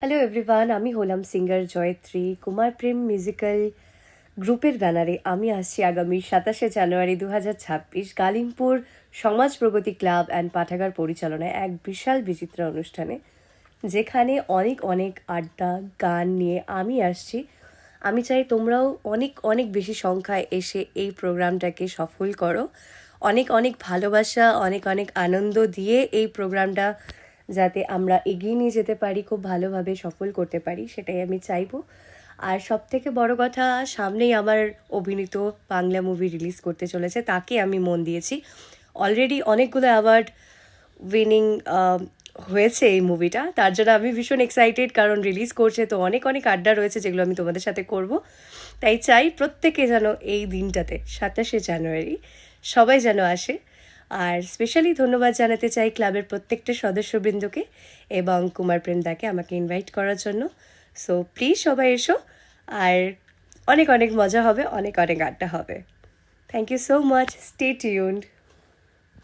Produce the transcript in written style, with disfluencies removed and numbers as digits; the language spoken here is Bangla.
হ্যালো এভরিওয়ান, আমি হলাম সিঙ্গার জয়ত্রী। কুমার প্রেম মিউজিক্যাল গ্রুপের ব্যানারে আমি আসছি আগামী 27শে জানুয়ারি 2026 গালিমপুর সমাজ প্রগতি ক্লাব অ্যান্ড পাঠাগার পরিচালনায় এক বিশাল বিচিত্র অনুষ্ঠানে, যেখানে অনেক অনেক আড্ডা গান নিয়ে আমি আসছি। আমি চাই তোমরাও অনেক অনেক বেশি সংখ্যায় এসে এই প্রোগ্রামটাকে সফল করো। অনেক অনেক ভালোবাসা, অনেক অনেক আনন্দ দিয়ে এই প্রোগ্রামটা যাতে আমরা এগিয়ে নিয়ে যেতে পারি, খুব ভালোভাবে সফল করতে পারি, সেটাই আমি চাইবো। আর সব থেকে বড় কথা, সামনেই আমার অভিনীত বাংলা মুভি রিলিজ করতে চলেছে, তাকে আমি মন দিয়েছি। অলরেডি অনেকগুলো অ্যাওয়ার্ড উইনিং হয়েছে এই মুভিটা, তার জন্য আমি ভীষণ এক্সাইটেড, কারণ রিলিজ করছে তো অনেক অনেক আড্ডা রয়েছে যেগুলো আমি তোমাদের সাথে করব। তাই চাই প্রত্যেকে যেন এই দিনটাতে 27শে জানুয়ারি সবাই যেন আসে। আর স্পেশালি ধন্যবাদ জানাতে চাই ক্লাবের প্রত্যেকটা সদস্যবৃন্দকে এবং কুমার প্রেমদাকে আমাকে ইনভাইট করার জন্য। সো প্লিজ সবাই এসো, আর অনেক অনেক মজা হবে, অনেক অনেক আড্ডা হবে। Thank you so much, stay tuned.